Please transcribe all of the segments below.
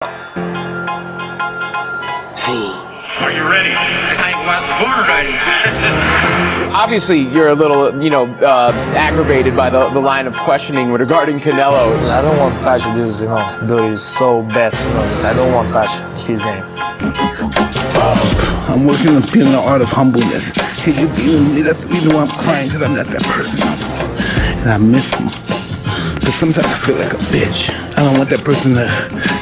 Are you ready? I was born ready. Obviously, you're a little, aggravated by the line of questioning regarding Canelo. I don't want Pacquiao this, do it so bad. I don't want Pacquiao his name. I'm working on feeling the art of humbleness. Hey, you beating me, that's the reason why I'm crying, because I'm not that person. And I miss him. But sometimes I feel like a bitch. I don't want that person to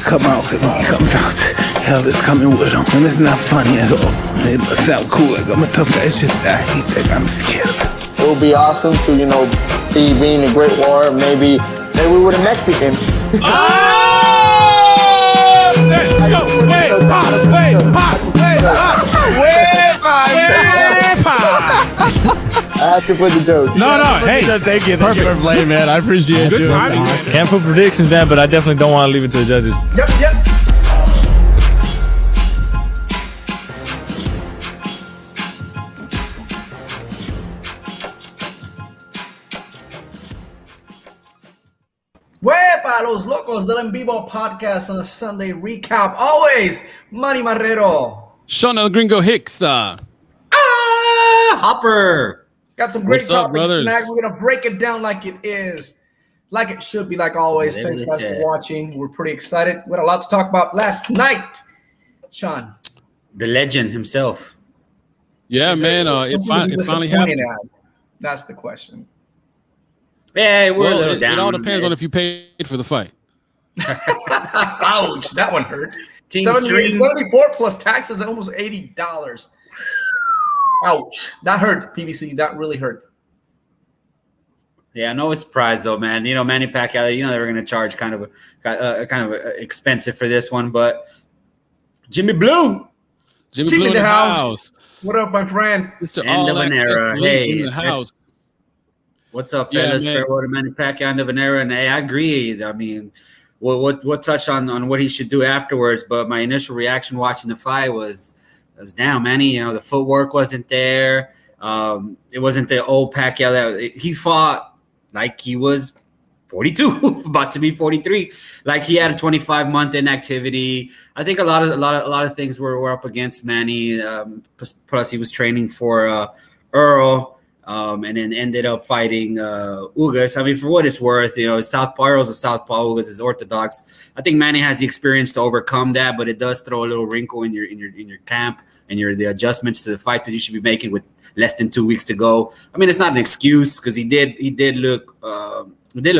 come out, because when he comes out, hell is coming with him. And it's not funny at all. It must sound cool, like I'm a tough guy. It's just I hate that I'm scared. It would be awesome to, see being a great warrior, maybe with a Mexican. I have to put the joke. No, hey. Thank you. Perfect. Fair play, man. I appreciate you. Good timing, man. Can't put predictions, man, but I definitely don't want to leave it to the judges. Yep. Wepa, los locos del EnVivo podcast on a Sunday recap. Always, Manny Marrero. Sean El Gringo Hicks. Hopper. Got some great What's up, topics brothers? tonight. We're going to break it down like it is. Like it should be, like always. Thanks, guys, for watching. We're pretty excited. We had a lot to talk about last night. Sean. The legend himself. Yeah, man. It finally happened. That's the question. Yeah, we're a little down. It all depends on if you paid for the fight. Ouch, that one hurt. 74 plus taxes, almost $80. Ouch, that hurt, PBC. That really hurt. Yeah, no surprise though, man. Manny Pacquiao. They were going to charge kind of expensive for this one, but Jimmy Blue in the house. What up, my friend? Mr. End of an era. Hey, in the house. What's up, fellas? Farewell to Manny Pacquiao, end of an era. And hey, I agree. I mean, we'll touch on what he should do afterwards. But my initial reaction watching the fight was down, Manny. The footwork wasn't there. It wasn't the old Pacquiao that he fought like he was 42, about to be 43. Like he had a 25-month inactivity. I think a lot of things were up against Manny. Plus, he was training for Errol. And then ended up fighting Ugas. I mean, for what it's worth, Southpaw Errol's a Southpaw, Ugas is Orthodox. I think Manny has the experience to overcome that, but it does throw a little wrinkle in your camp and the adjustments to the fight that you should be making with less than 2 weeks to go. I mean, it's not an excuse because he did look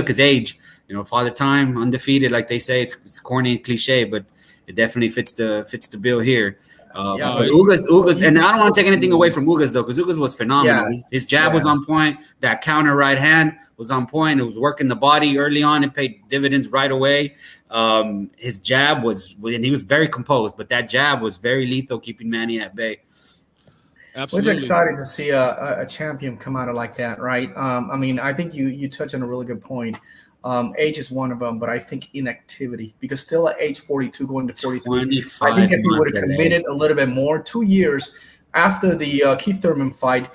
his age. Father Time, undefeated, like they say. It's corny and cliche, but it definitely fits the bill here. But Ugas, and I don't want to take anything away from Ugas though, because Ugas was phenomenal. Yeah. His jab was on point. That counter right hand was on point. It was working the body early on. It paid dividends right away. His jab and he was very composed, but that jab was very lethal, keeping Manny at bay. Absolutely. It's exciting to see a champion come out of like that, right? I mean, I think you touch on a really good point. Age is one of them, but I think inactivity, because still at age 42 going to 43, I think if he would have committed a little bit more, 2 years after the Keith Thurman fight,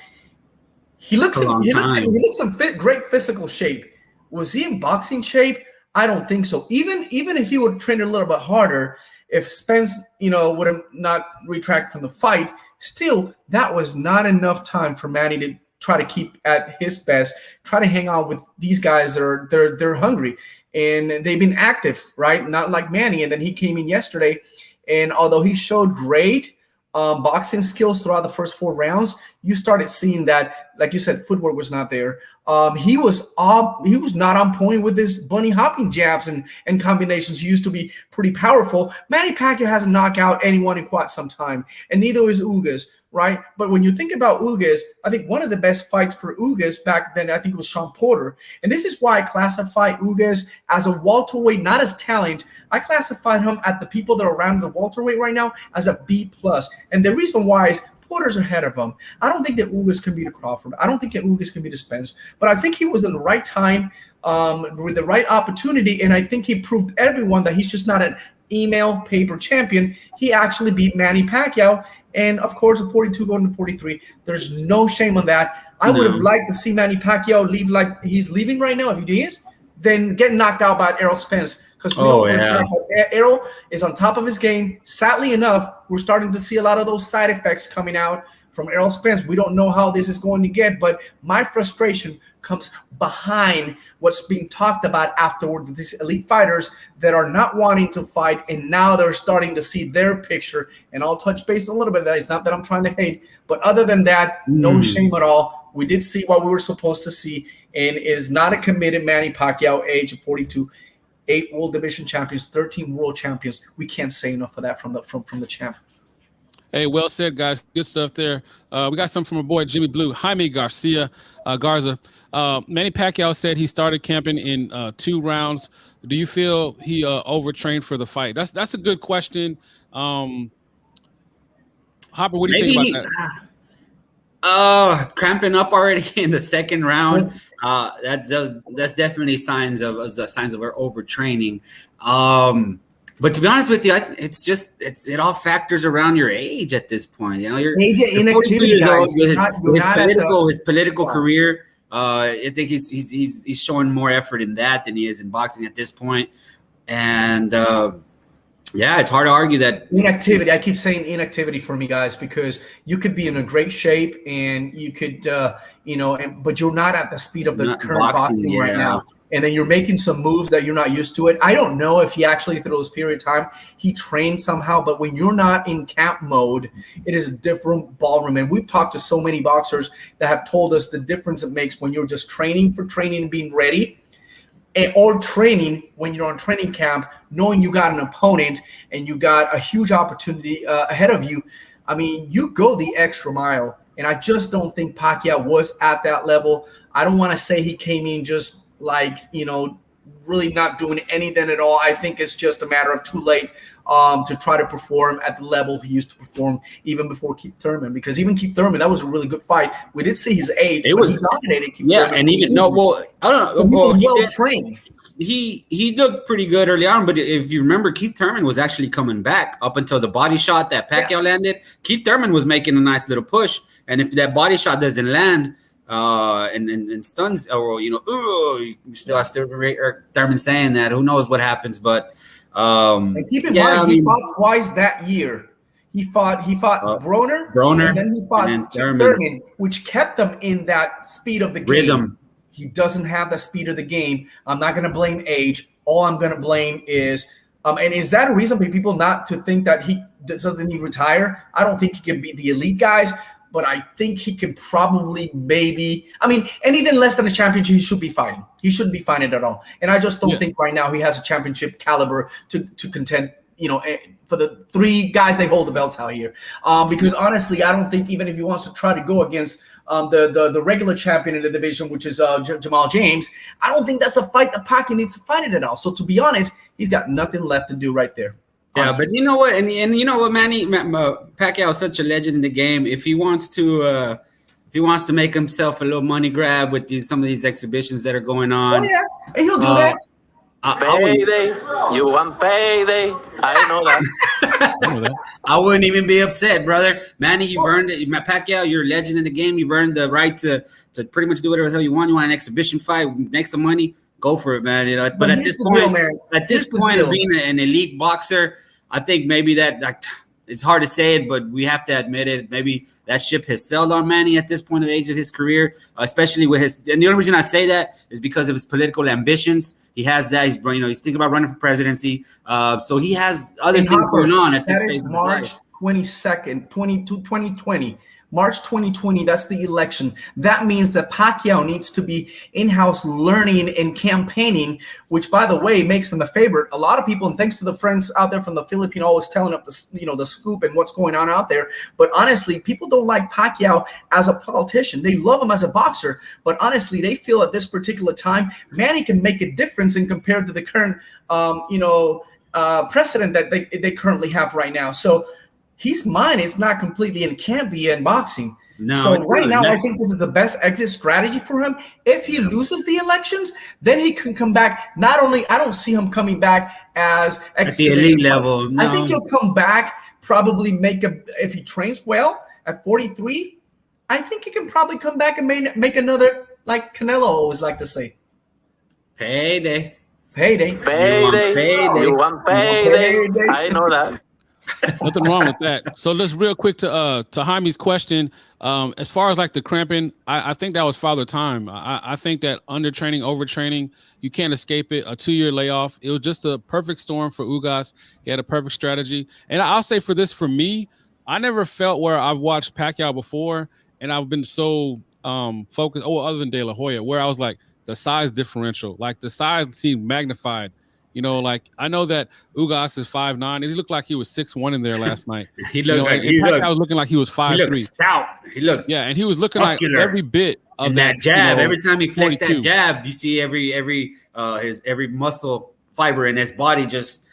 he looks in great physical shape. Was he in boxing shape? I don't think so. Even if he would train a little bit harder, if Spence, would have not retracted from the fight, still that was not enough time for Manny to try to keep at his best, try to hang out with these guys that are they're hungry and they've been active, right? Not like Manny. And then he came in yesterday, and although he showed great boxing skills throughout the first 4 rounds, you started seeing that, like you said, footwork was not there. He was not on point with his bunny hopping jabs and combinations. He used to be pretty powerful. Manny Pacquiao hasn't knocked out anyone in quite some time, and neither is Ugas. Right, but when you think about Ugas, I think one of the best fights for Ugas back then, I think, was Sean Porter. And this is why I classify Ugas as a welterweight, not as talent. I classify him at the people that are around the welterweight right now as a B+. And the reason why is Porter's ahead of him. I don't think that Ugas can beat a Crawford. I don't think that Ugas can beat a Spence. But I think he was in the right time with the right opportunity, and I think he proved everyone that he's just not an email paper champion. He actually beat Manny Pacquiao, and of course, a 42 going to 43. There's no shame on that. I would have liked to see Manny Pacquiao leave like he's leaving right now. If he is, then get knocked out by Errol Spence, because we know for a fact that Errol is on top of his game. Sadly enough, we're starting to see a lot of those side effects coming out from Errol Spence. We don't know how this is going to get, but my frustration comes behind what's being talked about afterward. These elite fighters that are not wanting to fight, and now they're starting to see their picture. And I'll touch base a little bit of that. It's not that I'm trying to hate, but other than that, no shame at all. We did see what we were supposed to see, and is not a committed Manny Pacquiao, age of 42, 8 world division champions, 13 world champions. We can't say enough of that from the champ. Hey, well said, guys. Good stuff there. We got some from our boy Jimmy Blue, Jaime Garza. Manny Pacquiao said he started camping in 2 rounds. Do you feel he overtrained for the fight? That's a good question. Hopper, what do you think about that? Cramping up already in the 2nd round. That's definitely signs of overtraining. But to be honest with you, it all factors around your age at this point. You know, you're age and inactivity, guys. His political career. I think he's showing more effort in that than he is in boxing at this point. And it's hard to argue that inactivity. I keep saying inactivity for me, guys, because you could be in a great shape and you could, but you're not at the speed of the current boxing right now. And then you're making some moves that you're not used to it. I don't know if he actually, through this period of time, he trained somehow, but when you're not in camp mode, it is a different ballroom. And we've talked to so many boxers that have told us the difference it makes when you're just training for training and being ready, or training when you're on training camp, knowing you got an opponent and you got a huge opportunity ahead of you. I mean, you go the extra mile. And I just don't think Pacquiao was at that level. I don't want to say he came in just really not doing anything at all. I think it's just a matter of too late to try to perform at the level he used to perform even before Keith Thurman. Because even Keith Thurman, that was a really good fight. We did see his age. He dominated Keith Thurman. And even I don't know. He was well trained. He looked pretty good early on, but if you remember, Keith Thurman was actually coming back up until the body shot that Pacquiao landed. Keith Thurman was making a nice little push, and if that body shot doesn't land, and stuns, or you still Thurman saying that. Who knows what happens? But and keep in mind, he fought twice that year. He fought Broner, and then he fought Thurman, which kept them in that speed of the game. Rhythm. He doesn't have the speed of the game. I'm not going to blame age. All I'm going to blame is, and is that a reason for people not to think that he doesn't need to retire? I don't think he can beat the elite guys, but I think he can probably anything less than a championship, he should be fighting. He shouldn't be fighting at all. And I just don't think right now he has a championship caliber to contend, for the 3 guys they hold the belts out here. Because honestly, I don't think even if he wants to try to go against the regular champion in the division, which is Jamal James, I don't think that's a fight that Pacquiao needs to fight it at all. So to be honest, he's got nothing left to do right there. Honestly. Yeah, but you know what, and you know what, Manny Pacquiao is such a legend in the game. If he wants to make himself a little money grab with some of these exhibitions that are going on, and he'll do that. Payday, you want payday? I know that. I wouldn't even be upset, brother. Manny, you've earned it. Pacquiao, you're a legend in the game. You've earned the right to pretty much do whatever the hell you want. You want an exhibition fight, make some money, go for it, man. But at this point of being an elite boxer, I think maybe that it's hard to say it, but we have to admit it. Maybe that ship has sailed on Manny at this point of age of his career, especially with his. And the only reason I say that is because of his political ambitions. He has that. He's thinking about running for presidency. So he has other things going on at this stage. That is March 22nd, 2020. March 2020, that's the election. That means that Pacquiao needs to be in-house learning and campaigning, which, by the way, makes him a favorite. A lot of people, and thanks to the friends out there from the Philippines always telling up the scoop and what's going on out there. But honestly, people don't like Pacquiao as a politician. They love him as a boxer. But honestly, they feel at this particular time, Manny can make a difference in compared to the current, precedent that they currently have right now. So his mind is not completely and can't be in boxing. No, so right now, I think this is the best exit strategy for him. If he loses the elections, then he can come back. Not only, I don't see him coming back as at the elite level. No. I think he'll come back, probably if he trains well at 43, I think he can probably come back and make another, like Canelo always like to say. Payday. Payday. You want payday. I know that. Nothing wrong with that. So let's real quick to Jaime's question. As far as like the cramping, I think that was father time. I think that undertraining, overtraining, you can't escape it. A 2-year layoff. It was just a perfect storm for Ugas. He had a perfect strategy. And I'll say for me, I never felt where I've watched Pacquiao before, and I've been so focused. Oh, other than De La Hoya, where I was like the size differential, like the size seemed magnified. You know, like I know that Ugas is 5'9", and he looked like he was 6'1" in there last night. He looked like Pacquiao was looking like he was 5'3". Stout. He looked and he was looking muscular. Like every bit of and that jab. Every time he flexed 42. that jab, you see every muscle fiber in his body just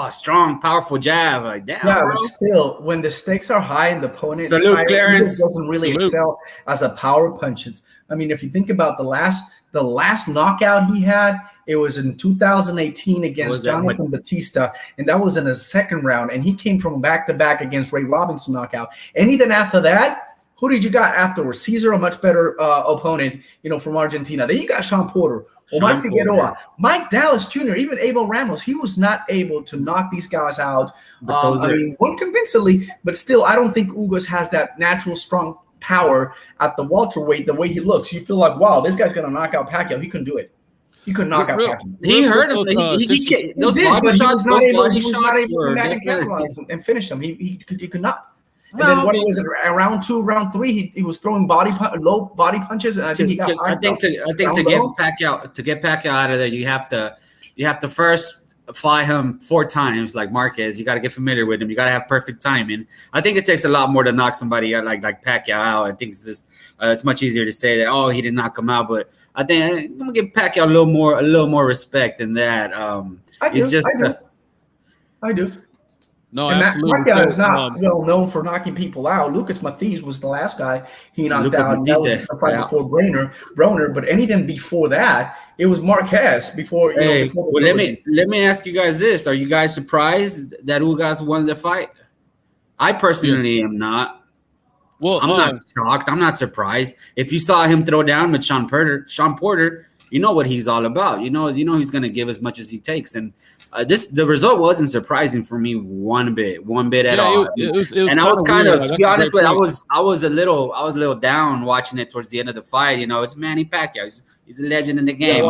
strong, powerful jab. Like damn, bro. But still, when the stakes are high and the opponent doesn't really excel as a power punches. I mean, if you think about the last knockout he had, it was in 2018 against Jonathan Batista, and that was in the second round. And he came from back-to-back against Ray Robinson knockout. Anything after that, who did you got afterwards? Caesar, a much better opponent, from Argentina. Then you got Sean Porter, Omar Figueroa, Mike Dallas Jr., even Abel Ramos. He was not able to knock these guys out. One convincingly, but still, I don't think Ugas has that natural strong power at the welterweight. The way he looks, you feel like, wow, this guy's gonna knock out Pacquiao. He couldn't do it. He couldn't knock out Pacquiao. He hurt him. Those body shots were back and capitalize and finish him. He could not. And then what was it? Round 2, round 3, he was throwing low body punches, and I think he got. I think to get Pacquiao out of there, you have to first fly him 4 times like Marquez. You got to get familiar with him. You got to have perfect timing. I think it takes a lot more to knock somebody out like Pacquiao out. I think it's just it's much easier to say that he didn't knock him out, but I think I'm gonna give Pacquiao a little more respect than that. I do. No, and absolutely. Pacquiao is not well known for knocking people out. Lucas Mathies was the last guy he knocked out. That was the fight before Broner. But anything before that, it was Marquez. Before let me ask you guys this: are you guys surprised that Ugas won the fight? I personally am not. Well, I'm not shocked. I'm not surprised. If you saw him throw down with Sean Porter, you know what he's all about. You know he's going to give as much as he takes, and the result wasn't surprising for me one bit at all. It was and I was kind of, to be honest with you, I was a little down watching it towards the end of the fight. It's Manny Pacquiao. He's a legend in the game.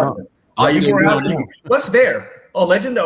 What's there? Oh, legend!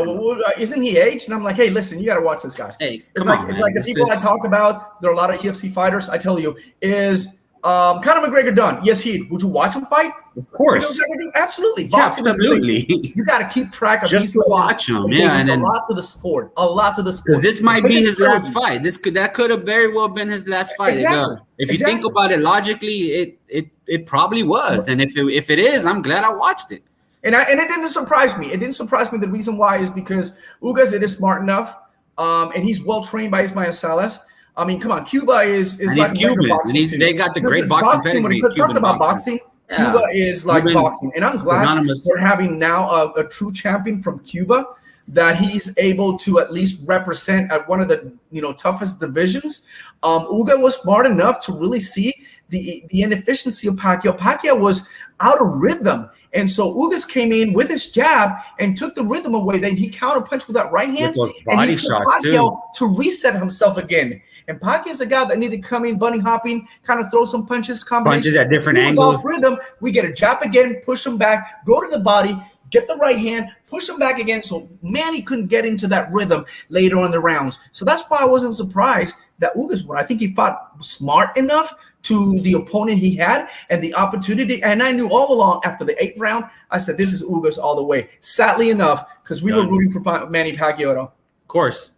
Isn't he aged? And I'm like, hey, listen, you got to watch this guy. Hey, it's like the people I talk about. There are a lot of UFC fighters. I tell you, is Conor McGregor done? Yes, would you watch him fight? Of course, absolutely. Boxing absolutely. You got to keep track of just to watch him. Yeah, and a lot to the sport. Because this might be his last fight. That could have very well been his last fight. Exactly. If you think about it logically, it probably was. And if it is, I'm glad I watched it. And it didn't surprise me. It didn't surprise me. The reason why is because Ugas is smart enough, and he's well trained by Ismael Salas. I mean, come on, Cuba is like Cuban. And they got the great boxing. When we talked about boxing, Cuba is like boxing, and I'm glad we're having now a true champion from Cuba that he's able to at least represent at one of the toughest divisions. Ugas was smart enough to really see the inefficiency of Pacquiao. Pacquiao was out of rhythm. And so Ugas came in with his jab and took the rhythm away. Then he counterpunched with that right hand. With those body shots too. To reset himself again. And Pacquiao's a guy that needed to come in, bunny hopping, kind of throw some punches at different angles. Off rhythm. We get a jab again, push him back, go to the body, get the right hand, push him back again. So Manny couldn't get into that rhythm later on in the rounds. So that's why I wasn't surprised that Ugas won. I think he fought smart enough to the opponent he had and the opportunity. And I knew all along after the 8th round, I said, this is Ugas all the way. Sadly enough, because we were rooting for Manny Pacquiao. Of course.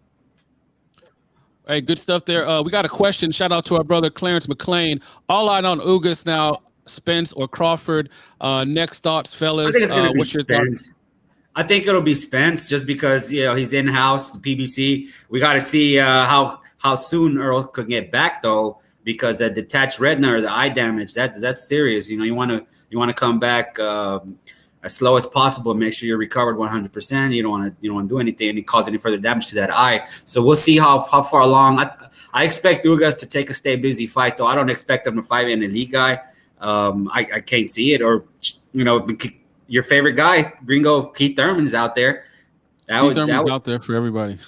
Hey, good stuff there. We got a question. Shout out to our brother Clarence McLean. All eyed on Ugas now, Spence or Crawford. Next thoughts, fellas. What's your thoughts? I think it'll be Spence just because he's in-house, the PBC. We got to see how soon Errol could get back though. Because that detached retina or the eye damage, that's serious. You want to come back as slow as possible. Make sure you're recovered 100%. You don't want to do anything and cause any further damage to that eye. So we'll see how far along. I expect Ugas to take a stay busy fight though. I don't expect him to fight an elite guy. I can't see it, or your favorite guy, Gringo Keith Thurman's out there. Keith Thurman's out there for everybody.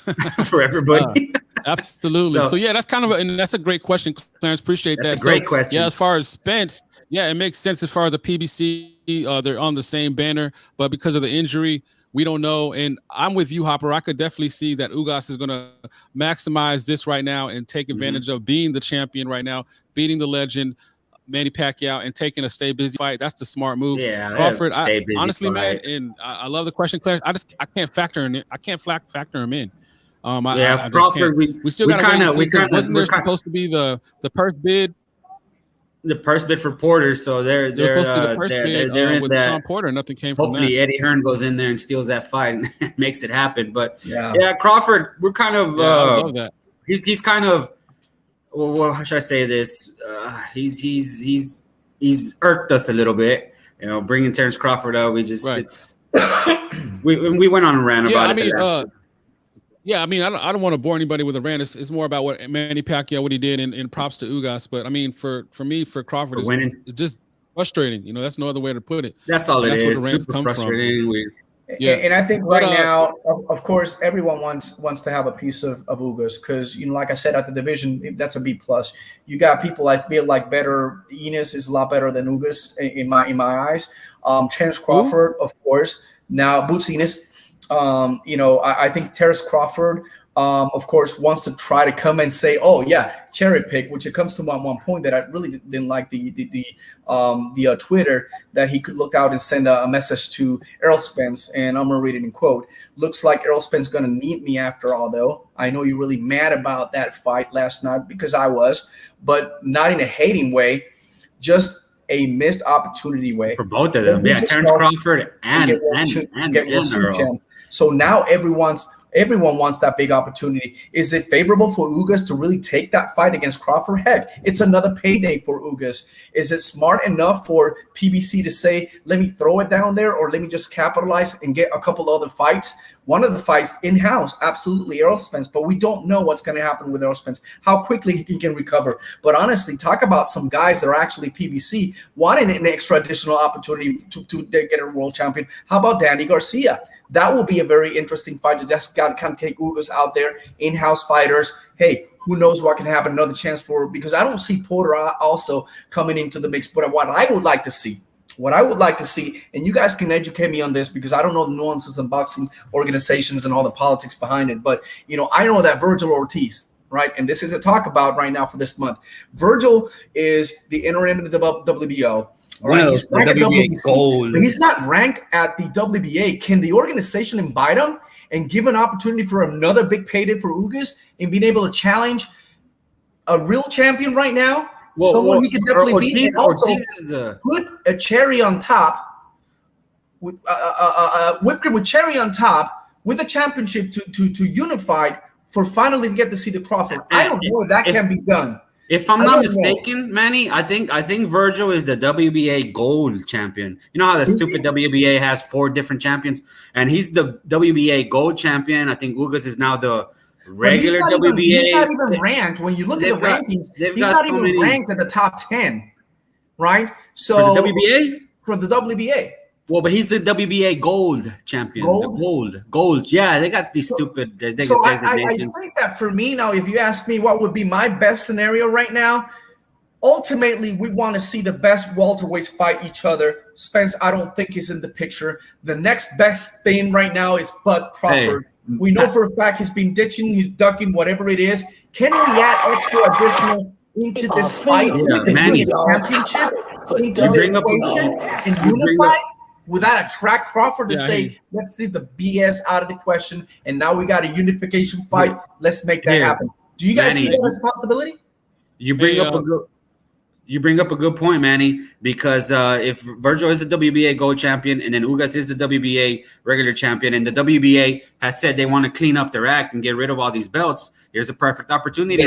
For everybody. Absolutely. So yeah, that's kind of and that's a great question, Clarence. Appreciate that. That's a great question. Yeah, as far as Spence, yeah, it makes sense as far as the PBC. They're on the same banner, but because of the injury, we don't know. And I'm with you, Hopper. I could definitely see that Ugas is going to maximize this right now and take advantage of being the champion right now, beating the legend, Manny Pacquiao, and taking a stay busy fight. That's the smart move. Yeah, Crawford. Honestly, man, and I love the question, Claire. I can't factor in it. I can't factor him in. Crawford. We still got to. Wasn't there supposed to be the purse bid? The purse bid for Porter, so they're supposed to be the purse bid with Sean Porter. Nothing came from that. Hopefully, Eddie Hearn goes in there and steals that fight and makes it happen. But yeah, Crawford, we're kind of. I love that. He's kind of. Well, how should I say this? He's irked us a little bit. You know, bringing Terrence Crawford up, it's we went on a rant about it. Yeah, I mean, I don't want to bore anybody with a rant. It's more about what Manny Pacquiao, what he did, and props to Ugas. But I mean, for me, for Crawford, it's just frustrating. You know, that's no other way to put it. That's all it is. Where the rants come frustrating. And I think now, of course, everyone wants to have a piece of Ugas because, you know, like I said, at the division, that's a B+. You got people I feel like better. Enos is a lot better than Ugas in my eyes. Terrence Crawford, of course. Now, Boots Enos. You know, I think Terrence Crawford, of course, wants to try to come and say, "Oh yeah, cherry pick," which it comes to one point that I really didn't like the Twitter that he could look out and send a message to Errol Spence, and I'm gonna read it in quote. Looks like Errol Spence gonna need me after all, though. I know you're really mad about that fight last night because I was, but not in a hating way, just a missed opportunity way for both of them. Yeah, Terrence Crawford and Errol. So now everyone wants that big opportunity. Is it favorable for Ugas to really take that fight against Crawford? Heck, it's another payday for Ugas. Is it smart enough for PBC to say, let me throw it down there, or let me just capitalize and get a couple other fights? One of the fights in-house, absolutely, Errol Spence, but we don't know what's going to happen with Errol Spence, how quickly he can recover. But honestly, talk about some guys that are actually PBC wanting an extra additional opportunity to get a world champion. How about Danny Garcia? That will be a very interesting fight to just kind of take Ugas out there, in-house fighters. Hey, who knows what can happen? Another chance because I don't see Porter also coming into the mix. But what I would like to see, and you guys can educate me on this because I don't know the nuances of boxing organizations and all the politics behind it. But, you know, I know that Virgil Ortiz, right? And this is a talk about right now for this month. Virgil is the interim of the WBO. All right, he's ranked at WBC, but he's not ranked at the WBA. Can the organization invite him and give an opportunity for another big payday for Ugas and being able to challenge a real champion right now? Someone he can definitely beat, and also put a cherry on top, with whipped cream with cherry on top, with a championship to unified for finally to get to see the Crawford. I don't know if that can be done. If I'm not mistaken, Manny, I think Virgil is the WBA gold champion. You know how the stupid WBA has 4 different champions, and he's the WBA gold champion. I think Ugas is now the regular WBA. He's not even ranked. When you look at the rankings, he's not even ranked at the top 10, right? So for the WBA? For the WBA. Well, but he's the WBA gold champion. Gold. Yeah, they got these stupid designations. I think that for me now, if you ask me what would be my best scenario right now, ultimately we want to see the best welterweights fight each other. Spence, I don't think is in the picture. The next best thing right now is Bud Crawford. Hey, we know for a fact he's been ditching, he's ducking, whatever it is. Can we add extra additional into this fight with the championship? Into the equation and unify? Without a track Crawford to say, let's leave the BS out of the question, and now we got a unification fight. Let's make that happen. Do you guys see that as a possibility? You bring up a good point, Manny, because if Virgil is the WBA gold champion and then Ugas is the WBA regular champion, and the WBA has said they want to clean up their act and get rid of all these belts, here's a perfect opportunity.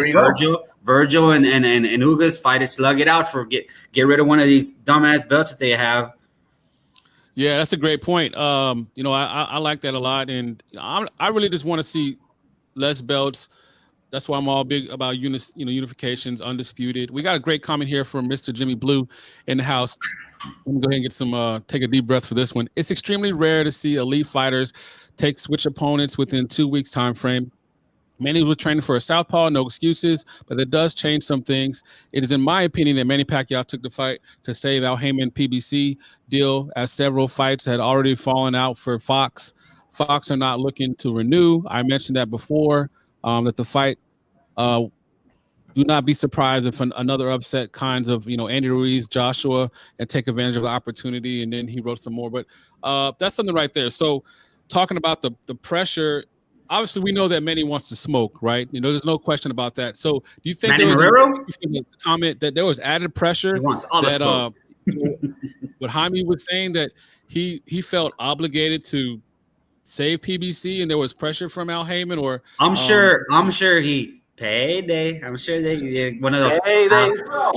Virgil and Ugas fight it, slug it out for get rid of one of these dumbass belts that they have. Yeah, that's a great point. You know, I like that a lot, and I really just want to see less belts, That's why I'm all big about unifications, undisputed. We got a great comment here from Mr. Jimmy Blue in the house. Let me go ahead and get some, take a deep breath for this one. It's extremely rare to see elite fighters switch opponents within 2 weeks time frame. Manny was training for a southpaw, no excuses, but that does change some things. It is in my opinion that Manny Pacquiao took the fight to save Al Heyman PBC deal, as several fights had already fallen out for Fox. Fox are not looking to renew. I mentioned that before, that the fight, do not be surprised if another upset kinds of, Andy Ruiz, Joshua, and take advantage of the opportunity. And then he wrote some more, but that's something right there. So talking about the pressure, obviously we know that Manny wants to smoke, right? There's no question about that. So do you think Manny there was a comment that there was added pressure he wants all the smoke. What Jaime was saying, that he felt obligated to save PBC and there was pressure from Al Heyman? Or I'm sure he payday. I'm sure they one of those Payday.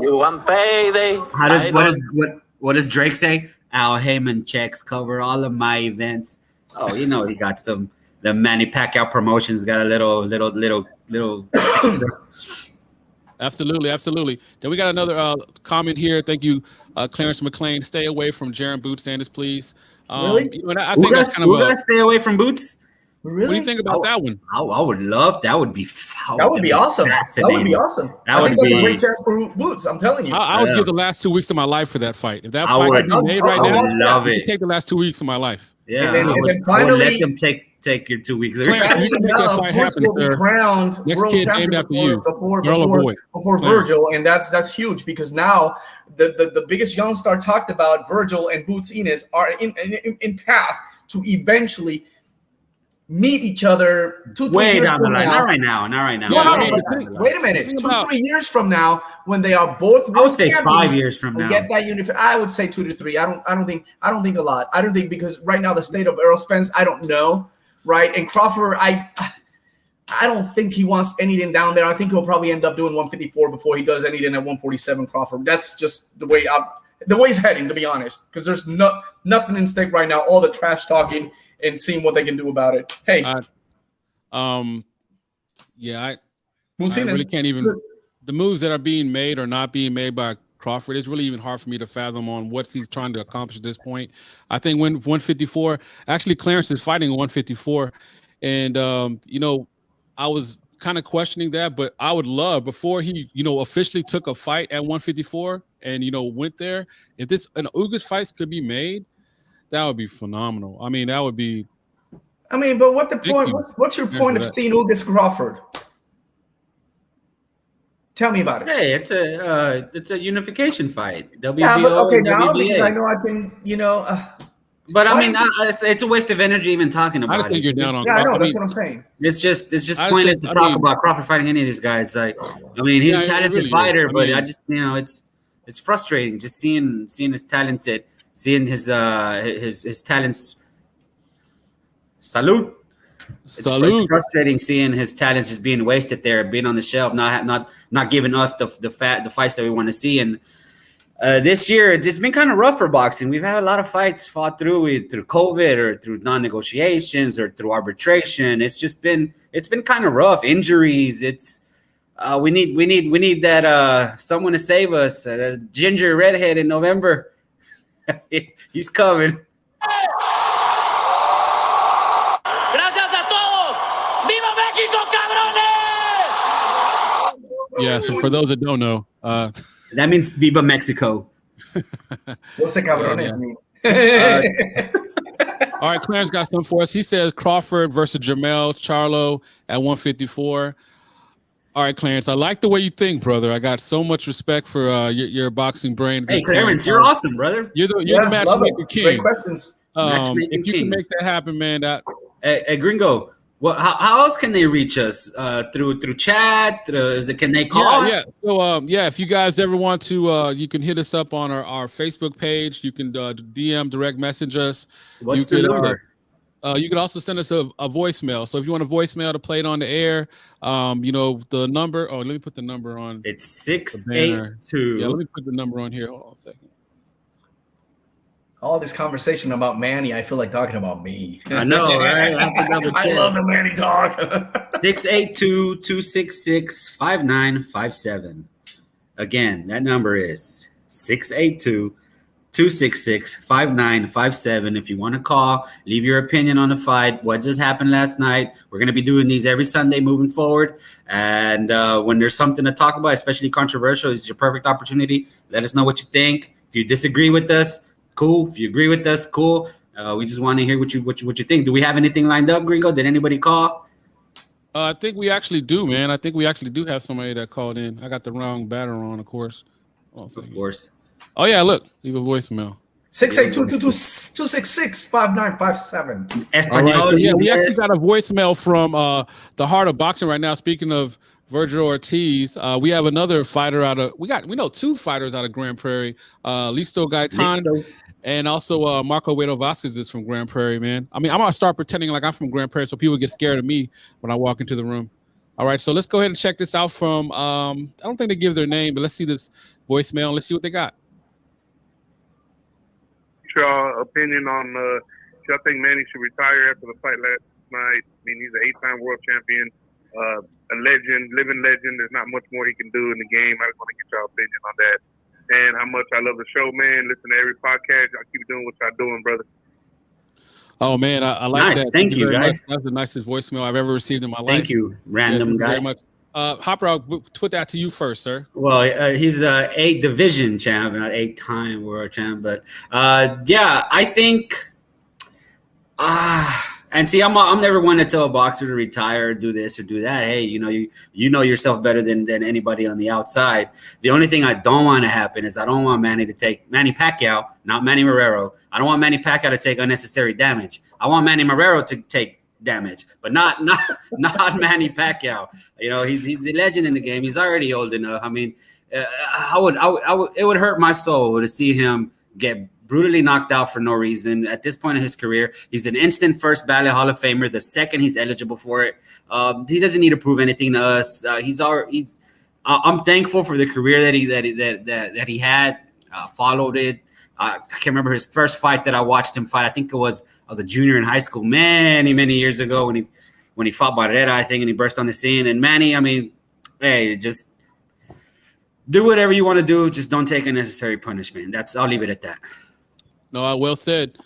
You want payday? What does Drake say? Al Heyman checks cover all of my events. Oh, he got some. The Manny Pacquiao promotions got a little. Absolutely. Then we got another comment here. Thank you, Clarence McLean. Stay away from Jaron Boots Sanders, please. Really? I think that's kind of stay away from Boots. Really? What do you think about that one? I would love that. Would be awesome. That would be awesome. I think that's a great chance for Boots. I'm telling you. I would give the last 2 weeks of my life for that fight. If that fight could be made right now, I would take the last 2 weeks of my life. Yeah, and then finally let them take your 2 weeks. Clarence, you can make that fight happen, will be crowned world champion before Virgil, and that's huge, because now the biggest young star talked about, Virgil and Boots Ennis, are in path to eventually meet each other 2-3 years from now. Not right now. Wait a minute. 2-3 years from now, when they are both world I would say champions, 5 years from now. Get that unified. I would say 2 to 3. I don't think a lot. I don't think, because right now the state of Errol Spence, I don't know. Right, and Crawford, I don't think he wants anything down there. I think he'll probably end up doing 154 before he does anything at 147. Crawford. That's just the way he's heading, to be honest. Because there's nothing in stake right now. All the trash talking and seeing what they can do about it. Hey, I really can't even. The moves that are being made or not being made by Crawford, it's really even hard for me to fathom on what he's trying to accomplish at this point. I think when 154, actually Clarence is fighting 154, and I was kind of questioning that, but I would love, before he officially took a fight at 154 and went there, if an Ugas fights could be made, that would be phenomenal. I mean, that would be. I mean, but what the point? What's your point of seeing Ugas Crawford? Tell me about it. Hey, it's a unification fight. WBO, yeah, but okay, now WBA. Because I know I can, But I mean, it's a waste of energy even talking about it. I just think you're down on. Yeah, I know. That's what I'm saying. It's just pointless to talk about Crawford fighting any of these guys. Like, I mean, he's a talented fighter, but I just, it's frustrating just seeing his talented, seeing his talents. Salute. It's frustrating seeing his talents just being wasted there, being on the shelf, not giving us the fights that we want to see. And this year, it's been kind of rough for boxing. We've had a lot of fights fought through COVID or through non-negotiations or through arbitration. It's been kind of rough. Injuries. We need that someone to save us. Ginger redhead in November. He's coming. Yeah, so for those that don't know, that means Viva Mexico. What's the cabrones mean? All right, Clarence got something for us. He says Crawford versus Jermell Charlo at 154. All right, Clarence, I like the way you think, brother. I got so much respect for your boxing brain. Hey, Clarence, you're awesome, brother. You're the matchmaker king. Great questions. If you can make that happen, man. Hey, Gringo. Well, how else can they reach us? Through chat? Can they call? Yeah. So, if you guys ever want to, you can hit us up on our Facebook page. You can DM, direct message us. What's the number? You can also send us a voicemail. So if you want a voicemail to play it on the air, the number. Oh, let me put the number on. It's 682. Yeah, let me put the number on here. Hold on a second. All this conversation about Manny, I feel like talking about me. I know, right? I love the Manny talk. 682-266-5957. Again, that number is 682-266-5957. If you want to call, leave your opinion on the fight, what just happened last night. We're going to be doing these every Sunday moving forward. And when there's something to talk about, especially controversial, it's your perfect opportunity. Let us know what you think. If you disagree with us, cool. If you agree with us, cool. We just want to hear what you think. Do we have anything lined up, Gringo? Did anybody call? I think we actually do, man. I think we actually do have somebody that called in. I got the wrong batter on, of course. Of course. Oh, yeah, look. Leave a voicemail. 682-266-5957. Right. Yeah, we actually got a voicemail from the heart of boxing right now. Speaking of Virgil Ortiz, we have another fighter we know 2 fighters out of Grand Prairie. Listo Gaitan and also Marco Huedo Vasquez is from Grand Prairie, man. I mean, I'm gonna start pretending like I'm from Grand Prairie so people get scared of me when I walk into the room. All right, so let's go ahead and check this out from I don't think they give their name, but let's see this voicemail and let's see what they got. Your opinion on I think Manny should retire after the fight last night. I mean, he's an 8-time world champion, a legend, living legend. There's not much more he can do in the game. I just want to get your opinion on that and how much I love the show, man. Listen to every podcast. Y'all keep doing what y'all doing, brother. Oh man, I like that. Thank you, guys. That's the nicest voicemail I've ever received in my life. Thank you, random guy. Very much. Hopper, I'll put that to you first, sir. Well, he's a 8 division champ, not 8-time world champ, but yeah, I think. And see, I'm never one to tell a boxer to retire, do this or do that. Hey, you know yourself better than anybody on the outside. The only thing I don't want to happen is I don't want Manny Pacquiao, not Manny Marrero. I don't want Manny Pacquiao to take unnecessary damage. I want Manny Marrero to take damage, but not Manny Pacquiao. You know, he's a legend in the game. He's already old enough. I mean, it would hurt my soul to see him get brutally knocked out for no reason at this point in his career. He's an instant first ballot Hall of Famer the second he's eligible for it. He doesn't need to prove anything to us. I'm thankful for the career that he had. Followed it. I can't remember his first fight that I watched him fight. I think I was a junior in high school many years ago when he fought Barrera, I think, and he burst on the scene. And Manny, I mean, hey, just do whatever you want to do. Just don't take unnecessary punishment. I'll leave it at that. No, well said.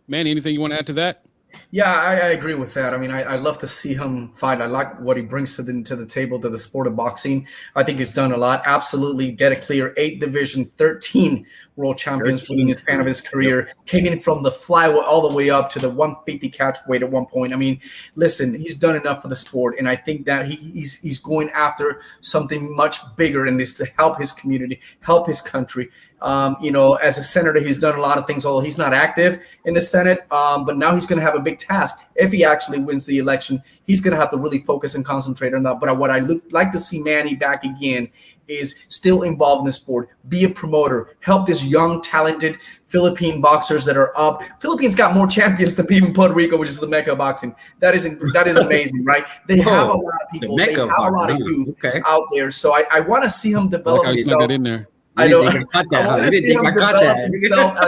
Manny, anything you want to add to that? Yeah, I agree with that. I mean, I love to see him fight. I like what he brings to the table, to the sport of boxing. I think he's done a lot. Absolutely get a clear 8 division, 13 world champions within the span of his career. Yep. Came in from the flyweight all the way up to the 150 catch weight at one point. I mean, listen, he's done enough for the sport, and I think that he's going after something much bigger, and is to help his community, help his country. As a senator, he's done a lot of things, although he's not active in the Senate. But now he's going to have a big task. If he actually wins the election, he's going to have to really focus and concentrate on that. But what I like to see Manny back again is still involved in the sport, be a promoter, help these young, talented Philippine boxers that are up. Philippines got more champions than even Puerto Rico, which is the Mecca of boxing. That is amazing, right? They have a lot of people. They have a lot of youth out there. So I want to see him develop himself. That in there. I know. I want to see him develop himself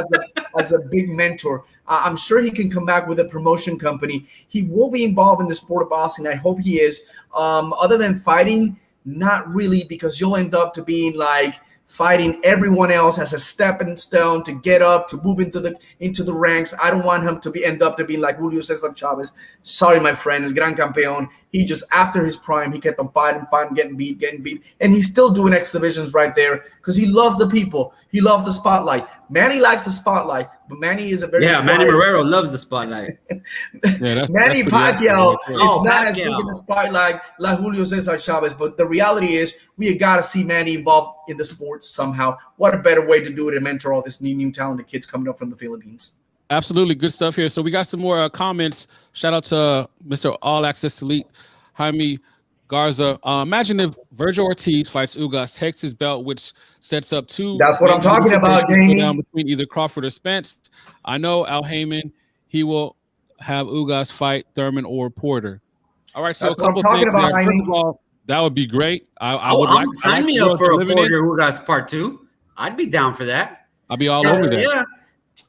as a big mentor. I'm sure he can come back with a promotion company. He will be involved in the sport of boxing. I hope he is. Other than fighting, not really, because you'll end up to being like fighting everyone else as a stepping stone to get up, to move into the ranks. I don't want him to end up to be like Julio Cesar Chavez. Sorry, my friend, El Gran Campeón. He just, after his prime, he kept on fighting, getting beat. And he's still doing exhibitions right there because he loves the people. He loves the spotlight. Manny likes the spotlight, but Manny is a very Manny Marrero loves the spotlight. Manny Pacquiao is not as big in the spotlight like Julio Cesar Chavez, but the reality is we got to see Manny involved in the sport somehow. What a better way to do it and mentor all these new talented kids coming up from the Philippines. Absolutely. Good stuff here. So we got some more comments. Shout out to Mr. All Access Elite, Jaime Garza. Imagine if Virgil Ortiz fights Ugas, takes his belt, which sets up 2. That's what I'm talking about, Jamie. Down between either Crawford or Spence. I know Al Heyman, he will have Ugas fight Thurman or Porter. All right, so that's a couple what I'm things. talking about, First of all, that would be great. I would like sign me up for a Porter Ugas part 2. I'd be down for that. I'd be all over that. Yeah.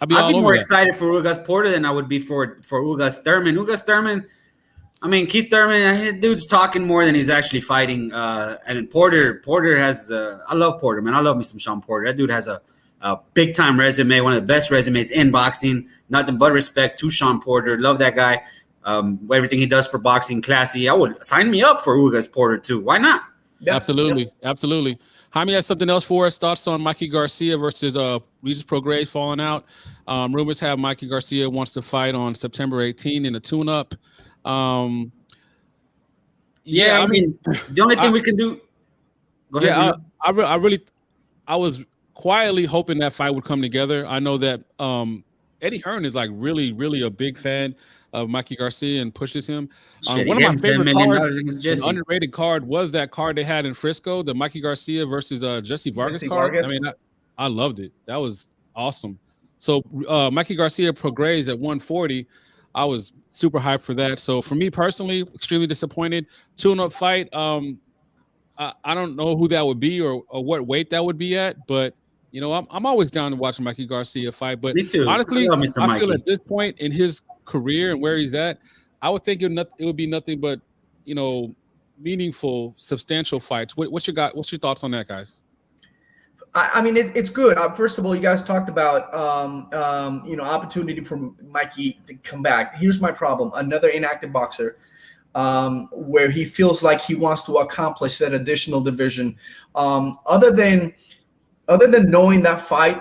I'd be more excited for Ugas Porter than I would be for Ugas Thurman. Ugas Thurman, I mean, Keith Thurman, dude's talking more than he's actually fighting. And Porter has, I love Porter, man. I love me some Sean Porter. That dude has a big time resume, one of the best resumes in boxing. Nothing but respect to Sean Porter. Love that guy. Everything he does for boxing, classy. I would sign me up for Ugas Porter too. Why not? Yep. Absolutely. Jaime has something else for us. Thoughts on Mikey Garcia versus Regis Prograis falling out. Rumors have Mikey Garcia wants to fight on September 18 in a tune-up. I mean, the only thing we can do. Go ahead. I was quietly hoping that fight would come together. I know that Eddie Hearn is like really, really a big fan of Mikey Garcia and pushes him. One of my favorite cards, an underrated card, was that card they had in Frisco, the Mikey Garcia versus Jesse Vargas card. I mean, I loved it. That was awesome. So Mikey Garcia Prograis at 140. I was super hyped for that. So for me personally, extremely disappointed. Tune-up fight. I don't know who that would be or what weight that would be at, but you know, I'm always down to watch Mikey Garcia fight. But me too. Honestly, I feel at this point in his career and where he's at, I would think it would be nothing but, you know, meaningful, substantial fights. What's your thoughts on that, guys? I mean, it's good. First of all, you guys talked about, opportunity for Mikey to come back. Here's my problem. Another inactive boxer where he feels like he wants to accomplish that additional division. Other than knowing that fight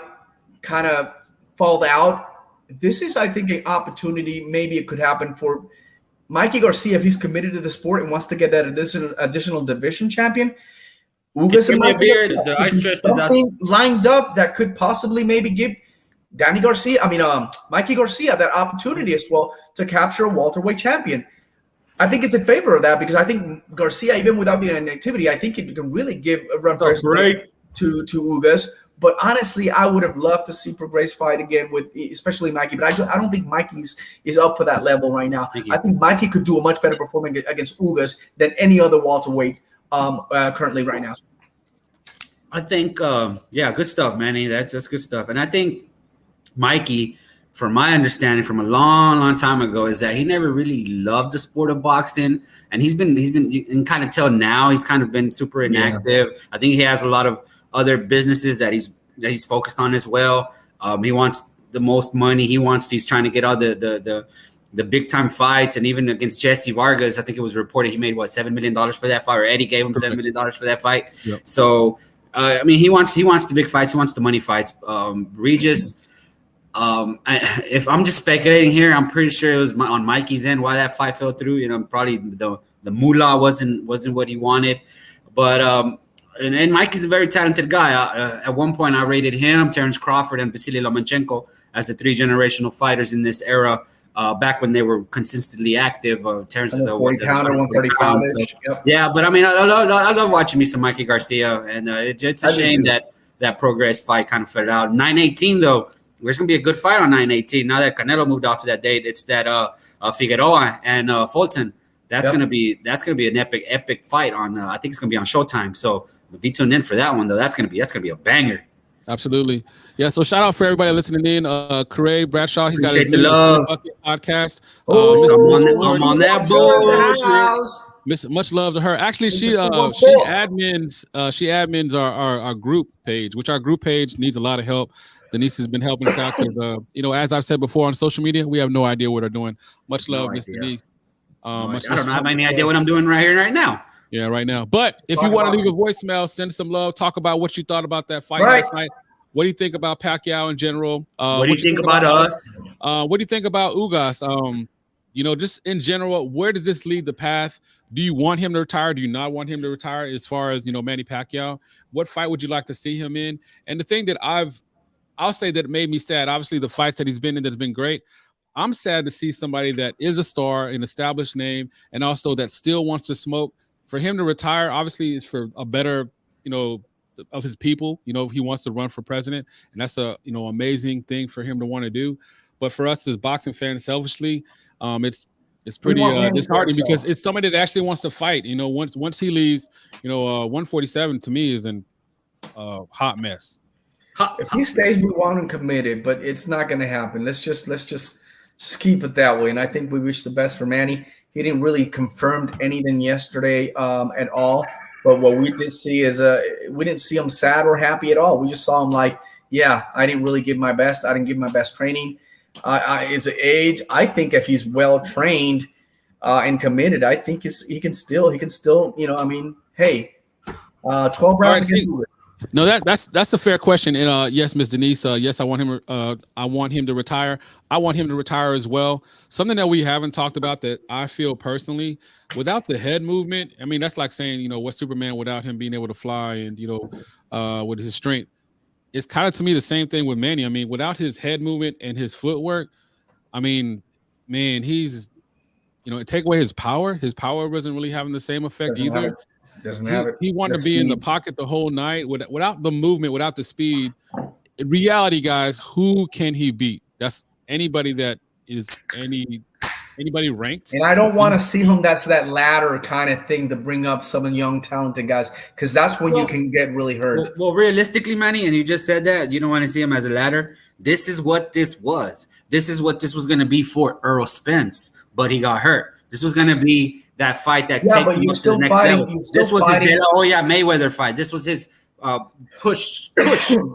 kind of fall out, this is, I think, an opportunity. Maybe it could happen for Mikey Garcia if he's committed to the sport and wants to get that additional division champion. Ugas and Mikey lined up that could possibly maybe give Mikey Garcia that opportunity as well to capture a welterweight champion. I think it's in favor of that because I think Garcia, even without the inactivity, I think it can really give a run for his money to Ugas. But honestly, I would have loved to see Prograis fight again with especially Mikey. But I don't think Mikey's is up for that level right now. I think Mikey could do a much better performance against Ugas than any other welterweight currently right now. I think, good stuff, Manny. That's good stuff. And I think Mikey, from my understanding from a long, long time ago, is that he never really loved the sport of boxing. And he's been, you can kind of tell now, he's kind of been super inactive. Yeah. I think he has a lot of other businesses that he's focused on as well. He wants the most money. He's trying to get all the big time fights, and even against Jesse Vargas, I think it was reported he made $7 million for that fight, or Eddie gave him $7 million for that fight. Yep. So I mean, he wants the big fights. He wants the money fights. Regis, if I'm just speculating here, I'm pretty sure it was on Mikey's end why that fight fell through. You know, probably the moolah wasn't what he wanted, but. And Mikey's a very talented guy. At one point, I rated him, Terrence Crawford, and Vasily Lomachenko as the 3 generational fighters in this era. Back when they were consistently active, Terrence is a 40-pounder, 135. So, yep. Yeah, but I mean, I love watching me some Mikey Garcia, and it's a shame that Prograis fight kind of fell out. 9/18 though, there's gonna be a good fight on 9/18. Now that Canelo moved off to that date, it's that Figueroa and Fulton. That's gonna be an epic fight on. I think it's gonna be on Showtime. So be tuned in for that one though. That's gonna be a banger. Absolutely, yeah. So shout out for everybody listening in. Corey Bradshaw, he's Appreciate got his love podcast. I'm on that bullshit. Much love to her. Actually, she admins our group page, which our group page needs a lot of help. Denise has been helping us out because as I've said before on social media, we have no idea what they're doing. Much love, Miss Denise. I don't have any idea what I'm doing right here, right now. Yeah, right now. But if you want to leave a voicemail, send some love. Talk about what you thought about that fight last night. What do you think about Pacquiao in general? What do you think about us? What do you think about Ugas? Just in general, where does this lead the path? Do you want him to retire? Do you not want him to retire? As far as Manny Pacquiao, what fight would you like to see him in? And the thing that I'll say that made me sad. Obviously, the fights that he's been in that's been great. I'm sad to see somebody that is a star, an established name, and also that still wants to smoke. For him to retire, obviously, is for a better, of his people. He wants to run for president, and that's a, amazing thing for him to want to do. But for us as boxing fans, selfishly, it's pretty disheartening because it's somebody that actually wants to fight. Once he leaves, 147 to me is a hot mess. If he stays, we want him committed, but it's not going to happen. Let's just keep it that way. And I think we wish the best for Manny. He didn't really confirm anything yesterday at all. But what we did see is we didn't see him sad or happy at all. We just saw him like, yeah, I didn't really give my best. I didn't give my best training. His age, I think if he's well trained and committed, I think he can still, I mean, hey, 12 rounds against Ugas. No, that's a fair question. And yes, Ms. Denise, yes, I want him to retire. I want him to retire as well. Something that we haven't talked about that I feel personally, without the head movement, I mean, that's like saying, what's Superman without him being able to fly and, with his strength. It's kind of, to me, the same thing with Manny. I mean, without his head movement and his footwork, I mean, man, he's, take away his power wasn't really having the same effect either. He wanted to be in the pocket the whole night without the movement, without the speed. In reality, guys, who can he beat? That's anybody that is anybody ranked. And I don't want to see him. That's that ladder kind of thing to bring up some young, talented guys, because that's when you can get really hurt. Well, realistically, Manny, and you just said that you don't want to see him as a ladder. This is what this was. This is what this was going to be for Errol Spence, but he got hurt. This was going to be that fight that takes him to the next level. This was his Mayweather fight. This was his push,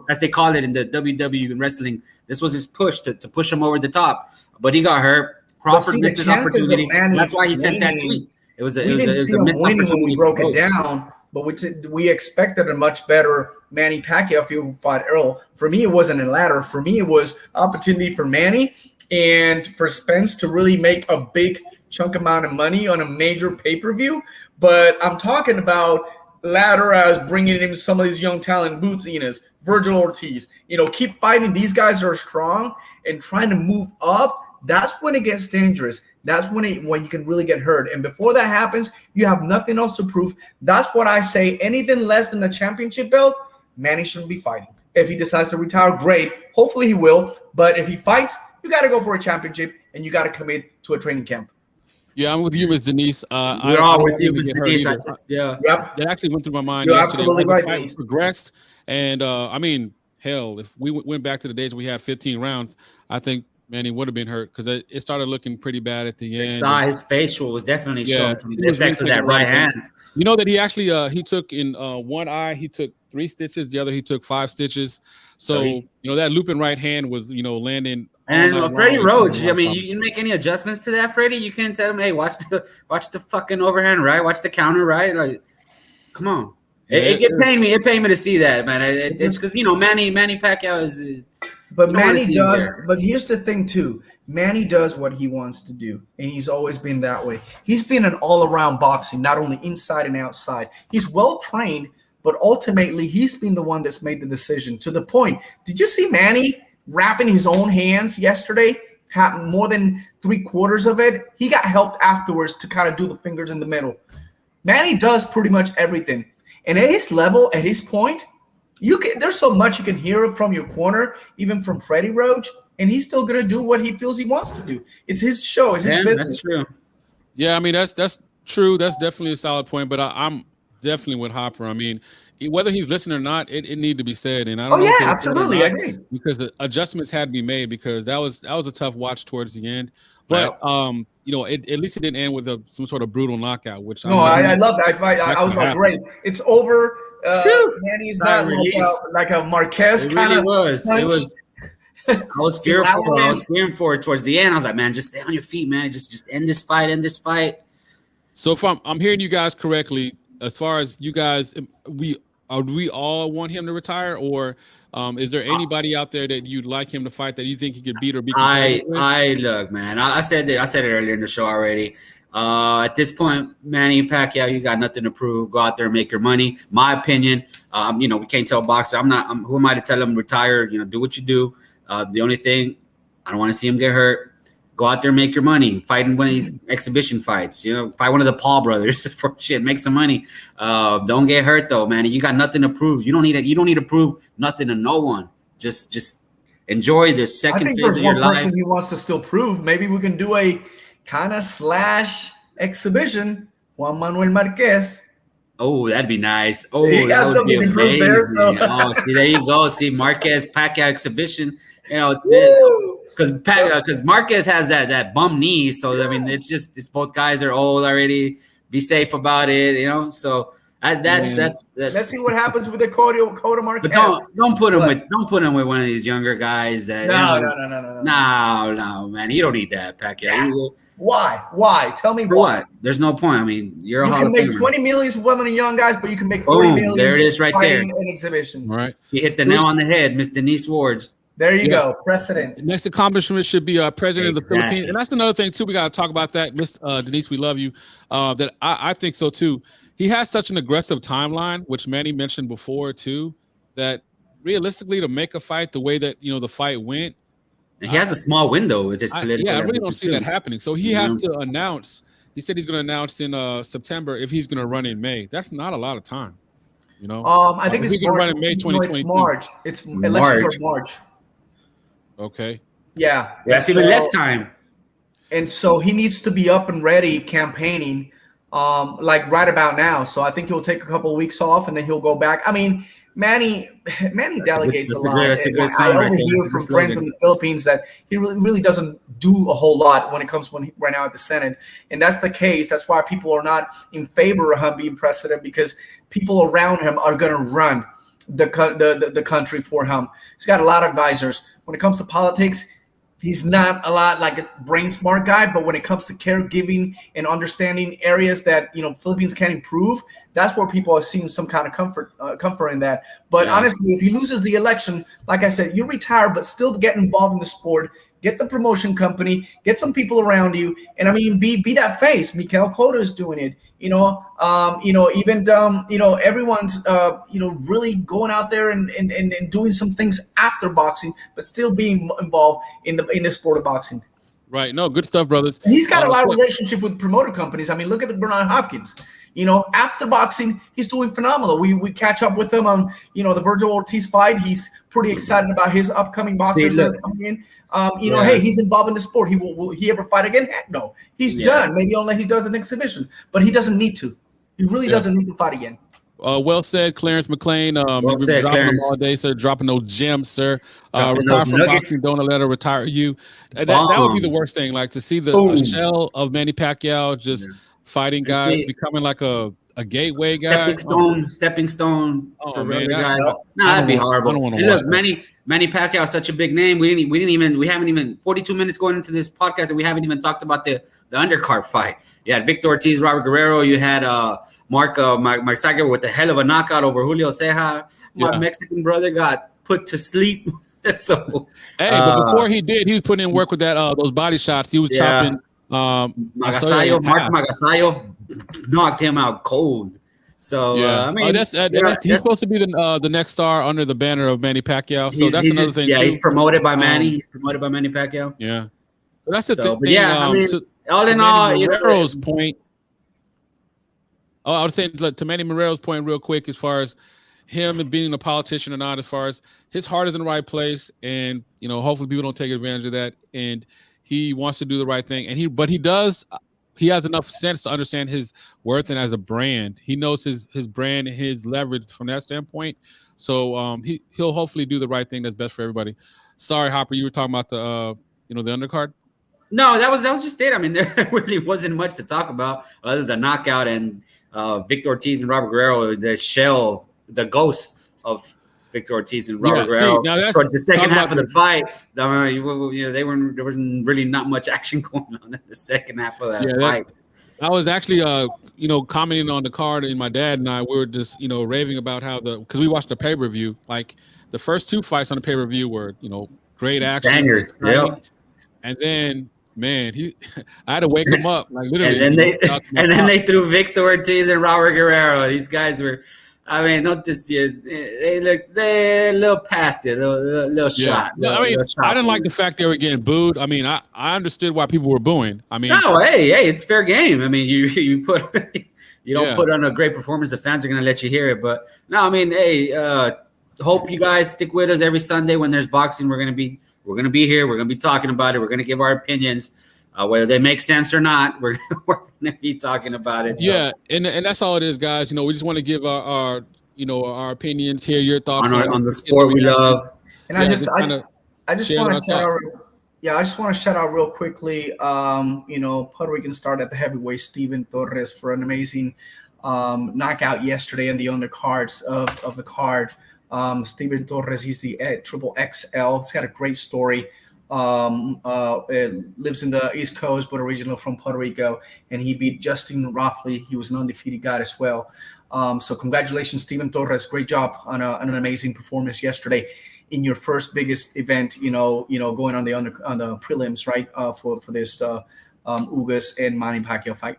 as they call it in the WWE and wrestling. This was his push to push him over the top, but he got hurt. Crawford missed his opportunity. That's why he sent that tweet. It was a missed opportunity when we broke it down, but we expected a much better Manny Pacquiao if he fought Errol. For me, it wasn't a ladder. For me, it was opportunity for Manny and for Spence to really make a big chunk amount of money on a major pay-per-view. But I'm talking about ladder as bringing in some of these young talent, Boots Enos, Virgil Ortiz. Keep fighting. These guys are strong and trying to move up. That's when it gets dangerous. That's when you can really get hurt. And before that happens, you have nothing else to prove. That's what I say. Anything less than a championship belt, Manny shouldn't be fighting. If he decides to retire, great. Hopefully he will. But if he fights, you got to go for a championship, and you got to commit to a training camp. Yeah, I'm with you, Ms. Denise. We're all with you, Ms. Denise. Yep. That actually went through my mind. You're yesterday. absolutely right. The fight progressed, and I mean, hell, if we went back to the days we had 15 rounds, I think Manny would have been hurt because it started looking pretty bad at the end. I saw his facial was definitely showing from the effects of that right hand. You know that he actually he took in one eye, he took 3 stitches. The other, he took 5 stitches. So that looping right hand was landing. And Freddie Roach, I mean, you can make any adjustments to that, Freddie. You can't tell him, hey, watch the fucking overhand right, watch the counter right. Like, come on. It pained me. It pained me to see that, man. It's because Manny Pacquiao is. But Manny does. But here's the thing too. Manny does what he wants to do, and he's always been that way. He's been an all-around boxing, not only inside and outside. He's well trained, but ultimately he's been the one that's made the decision. To the point, did you see Manny wrapping his own hands yesterday? More than 3/4 of it. He got help afterwards to kind of do the fingers in the middle. Manny does pretty much everything, and at his level, at his point. There's so much you can hear from your corner, even from Freddie Roach, and he's still gonna do what he feels he wants to do. It's his show, it's his business. That's true. Yeah, I mean that's true. That's definitely a solid point. But I'm definitely with Hopper. I mean, whether he's listening or not, it need to be said. And I don't know. Oh yeah, absolutely, I agree. Because the adjustments had to be made because that was a tough watch towards the end. But at least it didn't end with some sort of brutal knockout. Which I love that fight. I was like, great, it's over. Manny's not like a Marquez kind of. It was. I was fearful. I was fearing for it towards the end. I was like, man, just stay on your feet, man. Just end this fight. End this fight. So if I'm hearing you guys correctly, as far as you guys, we all want him to retire, or is there anybody out there that you'd like him to fight that you think he could beat or beat? I look, man. I said it earlier in the show already. At this point, Manny Pacquiao, you got nothing to prove. Go out there and make your money. My opinion, we can't tell boxer. Who am I to tell him retire? Do what you do. The only thing, I don't want to see him get hurt. Go out there and make your money. Fight in one of these exhibition fights. Fight one of the Paul brothers for shit. Make some money. Don't get hurt though, man. You got nothing to prove. You don't need it. You don't need to prove nothing to no one. Just enjoy this second phase of your life. Person he wants to still prove. Maybe we can do a kind of / exhibition. Juan Manuel Marquez. Oh, that'd be nice. Oh, You got that would be something to prove there, amazing. so. Oh, see, there you go. See, Marquez Pacquiao exhibition. You know, because Marquez has that bum knee. So I mean, it's both guys are old already. Be safe about it. You know, so. That's Let's see what happens with the Cota Marquez. But don't put him with one of these younger guys. That no, man, you don't need that, Pacquiao. Yeah. Why? Tell me for why. What? There's no point. I mean, you can make 20 millions with one of the young guys, but you can make 40 millions. There it is, right there. An exhibition. Right. You hit the nail on the head, Miss Denise Wards. There you go. Precedent. Next accomplishment should be president of the Philippines, and that's another thing too. We got to talk about that, Miss Denise. We love you. That I think so too. He has such an aggressive timeline, which Manny mentioned before too, that realistically to make a fight the way that the fight went, and he has a small window with his political. I really don't see that happening. So he has to announce. He said he's going to announce in September if he's going to run in May. That's not a lot of time, I think he's going to run in May 2022. It's March. It's elections are March. Okay. Yeah. That's even less time. And so he needs to be up and ready campaigning. Like right about now. So I think he'll take a couple of weeks off and then he'll go back. I mean, Manny delegates a lot. I overhear from friends from the Philippines that he really doesn't do a whole lot when it comes right now at the Senate. And that's the case. That's why people are not in favor of him being president, because people around him are going to run the country for him. He's got a lot of advisors. When it comes to politics, he's not a lot like a brain smart guy, but when it comes to caregiving and understanding areas that Philippines can improve, that's where people are seeing some kind of comfort in that. But honestly, if he loses the election, like I said, you retire, but still get involved in the sport, get the promotion company, get some people around you, and I mean, be that face. Miguel Cotto is doing it. Everyone's really going out there and doing some things after boxing, but still being involved in the sport of boxing. Right. No, good stuff, brothers. And he's got a lot of relationship with promoter companies. I mean, look at Bernard Hopkins. After boxing, he's doing phenomenal. We catch up with him on, the Virgil Ortiz fight. He's pretty excited about his upcoming boxers that are coming in. Hey, he's involved in the sport. Will he ever fight again? Heck no. He's done. Maybe only he does an exhibition, but he doesn't need to. He really doesn't need to fight again. Well said, Clarence McLean. Well said, dropping Clarence. them all day, sir. Dropping those gems, sir. Retire from boxing. Don't let her retire you. That would be the worst thing. Like to see a shell of Manny Pacquiao just fighting guys, becoming like a gateway guy. Stepping stone for other guys. No, that'd be horrible. I don't want to watch Manny Pacquiao is such a big name. We haven't even 42 minutes going into this podcast, and we haven't even talked about the undercard fight. You had Victor Ortiz, Robert Guerrero. You had Mark Sager with a hell of a knockout over Julio Ceja. My Mexican brother got put to sleep. So but before he did, he was putting in work with that those body shots. He was chopping. Mark Magasayo knocked him out cold. So I mean, he's supposed to be the next star under the banner of Manny Pacquiao. So that's another thing. Yeah, he's promoted by Manny. He's promoted by Manny Pacquiao. Yeah, so that's the thing. Yeah, I mean, all in all, Marrero's point. Oh, I would say to Manny Marrero's point, real quick, as far as him and being a politician or not, as far as his heart is in the right place, and hopefully people don't take advantage of that, and he wants to do the right thing, and he has enough sense to understand his worth, and as a brand, he knows his brand and his leverage from that standpoint. So he'll hopefully do the right thing that's best for everybody. Sorry, Hopper, you were talking about the undercard. No, that was just it. I mean, there really wasn't much to talk about other than knockout and Victor Ortiz and Robert Guerrero, the ghost of Victor Ortiz and Robert Guerrero. Towards the second half of the fight, there wasn't really not much action going on in the second half of that fight. I was actually, commenting on the card, and my dad and I were just, raving about how because we watched the pay-per-view. Like the first two fights on the pay-per-view were, great action. Bangers, yeah. And then, man, I had to wake him up, like literally. And then they threw Victor Ortiz and Robert Guerrero. These guys were. I mean, not just they're a little past it, a little shot. No, I didn't like the fact they were getting booed. I mean, I understood why people were booing. I mean, no, hey, it's fair game. I mean, you put you don't put on a great performance, the fans are gonna let you hear it. But no, I mean, hey, hope you guys stick with us every Sunday when there's boxing. We're gonna be here. We're gonna be talking about it. We're gonna give our opinions. whether they make sense or not, we're going to be talking about it. Yeah, and that's all it is, guys. You know, we just want to give our our opinions, hear your thoughts on the sport we love. And I just want to shout out. Yeah, I just want to shout out real quickly. Puerto Rican started at the heavyweight, Steven Torres, for an amazing knockout yesterday in the undercards of the card. Steven Torres, he's the triple XL. He's got a great story. Lives in the East Coast, but originally from Puerto Rico, and he beat Justin Roffley. He was an undefeated guy as well. So congratulations, Steven Torres. Great job on an amazing performance yesterday in your first biggest event. Going on the prelims, right? For this Ugas and Manny Pacquiao fight.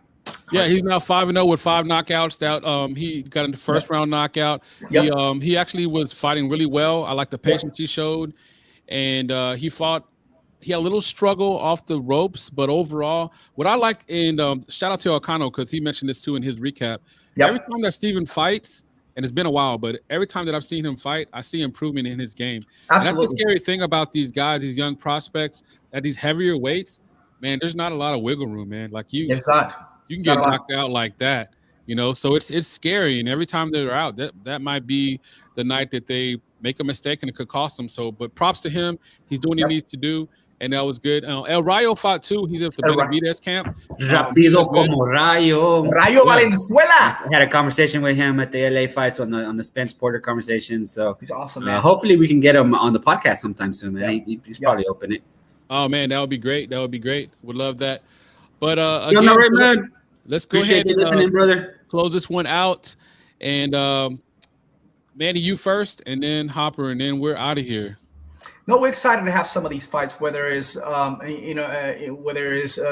Yeah, he's now 5-0 with 5 knockouts. That he got in the first round knockout. Yep. He actually was fighting really well. I like the patience he showed, and he fought. He had a little struggle off the ropes, but overall, what I like, and shout out to Alcano because he mentioned this too in his recap. Yep. Every time that Steven fights, and it's been a while, but every time that I've seen him fight, I see improvement in his game. Absolutely. And that's the scary thing about these guys, these young prospects at these heavier weights. Man, there's not a lot of wiggle room, man. Like you can get knocked out like that, So it's scary, and every time they're out, that might be the night that they make a mistake and it could cost them. So, but props to him. He's doing what he needs to do. And that was good. El Rayo fought too. He's at the Benavides camp. Rapido como Rayo. Rayo Valenzuela. I had a conversation with him at the LA fights on the Spence Porter conversation. So he's awesome, man. Hopefully we can get him on the podcast sometime soon, man. Yeah. He's probably open it. Oh man, that would be great. Would love that. But again, man. Let's go ahead and listening, brother. Close this one out. And Manny, you first, and then Hopper, and then we're out of here. No, we're excited to have some of these fights, whether it's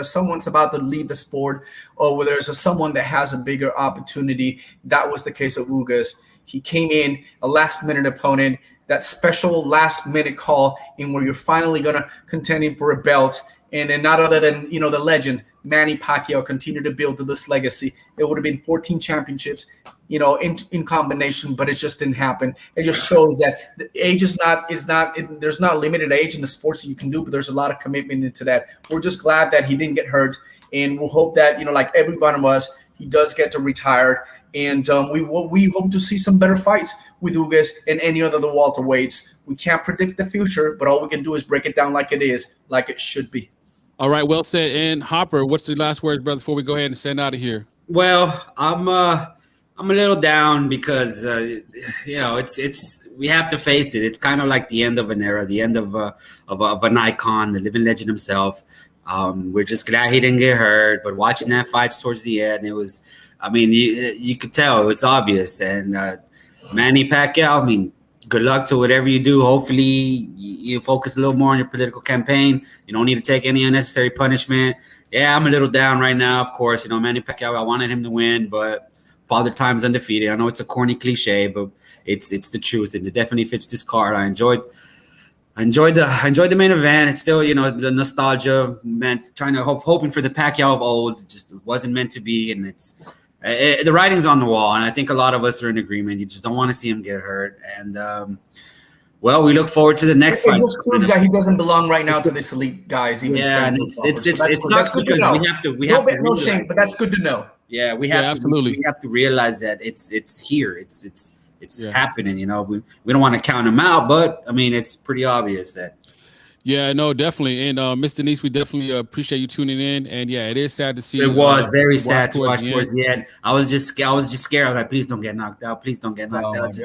someone's about to leave the sport, or whether it's someone that has a bigger opportunity. That was the case of Ugas. He came in a last-minute opponent, that special last-minute call in where you're finally gonna contending for a belt, and then not other than the legend Manny Pacquiao continued to build this legacy. It would have been 14 championships, in combination, but it just didn't happen. It just shows that the age there's not limited age in the sports that you can do, but there's a lot of commitment into that. We're just glad that he didn't get hurt, and we'll hope that, like every one of us, he does get to retire. And we hope to see some better fights with Ugas and any other the welterweights. We can't predict the future, but all we can do is break it down like it is, like it should be. All right, well said. And Hopper, what's the last word, brother, before we go ahead and send out of here? Well, I'm a little down because it's we have to face it. It's kind of like the end of an era, the end of an icon, the living legend himself. We're just glad he didn't get hurt, but watching that fight towards the end, it was, you could tell, it was obvious. And Manny Pacquiao, good luck to whatever you do. Hopefully you focus a little more on your political campaign. You don't need to take any unnecessary punishment. Yeah, I'm a little down right now, of course. Manny Pacquiao, I wanted him to win, but Father Time's undefeated. I know it's a corny cliche, but it's the truth, and it definitely fits this card. I enjoyed the main event. It's still, the nostalgia, man, hoping for the Pacquiao of old. It just wasn't meant to be, and the writing's on the wall, and I think a lot of us are in agreement. You just don't want to see him get hurt, and we look forward to the next fight. It just proves that he doesn't belong right now to this elite guys. Even it sucks because we have to. No shame, but that's good to know. Yeah, we have to realize that it's here. It's happening. We don't want to count him out, but it's pretty obvious that. Yeah, no, definitely. And Miss Denise, we definitely appreciate you tuning in. And yeah, it is sad to see. It was very sad to watch towards the end. I was just scared. I was like, please don't get knocked out. Please don't get knocked out.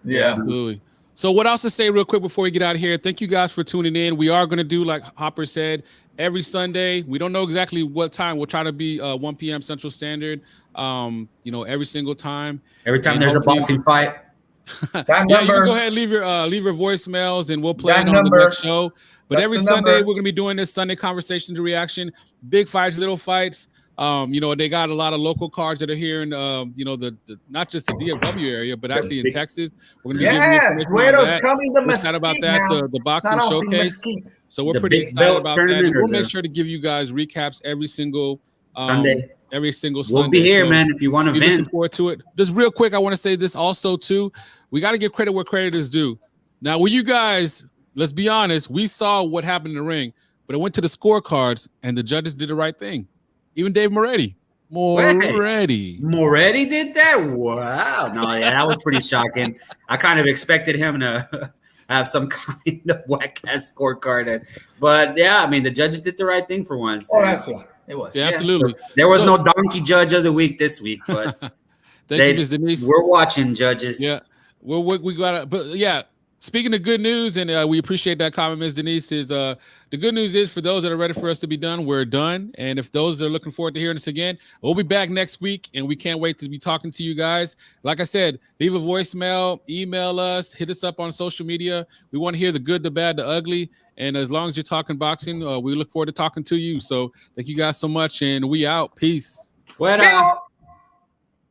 Yeah, absolutely. So what else to say real quick before we get out of here? Thank you guys for tuning in. We are going to do, like Hopper said, every Sunday. We don't know exactly what time. We'll try to be 1 p.m. Central Standard, every single time. Every time there's a boxing fight. You can go ahead and leave your voicemails, and we'll play it on the next show. But every Sunday, we're going to be doing this Sunday Conversation to Reaction. Big fights, little fights. They got a lot of local cards that are here in, the not just the DFW area, but actually in Texas. We're going to be giving Guero's coming to Mesquite about that, the boxing showcase. So we're pretty excited about that. And we'll make sure to give you guys recaps every single Sunday. Every single Sunday. We'll be here, man, if you want to vent. Looking forward to it. Just real quick, I want to say this also, too. We got to give credit where credit is due. Now, with you guys, let's be honest, we saw what happened in the ring. but it went to the scorecards, and the judges did the right thing. Even Dave Moretti. Moretti did that? Wow. No, yeah, that was pretty shocking. I kind of expected him to have some kind of whack-ass scorecard. But, yeah, I mean, the judges did the right thing for once. Oh, absolutely. It was. Yeah, absolutely. So there was no donkey judge of the week this week, but thank you, Ms. Denise. We're watching, judges. Yeah. We got to – but, yeah. Speaking of good news, and we appreciate that comment, Ms. Denise, is the good news is for those that are ready for us to be done, we're done. And if those that are looking forward to hearing us again, we'll be back next week, and we can't wait to be talking to you guys. Like I said, leave a voicemail, email us, hit us up on social media. We want to hear the good, the bad, the ugly. And as long as you're talking boxing, we look forward to talking to you. So thank you guys so much, and we out. Peace. Fuera.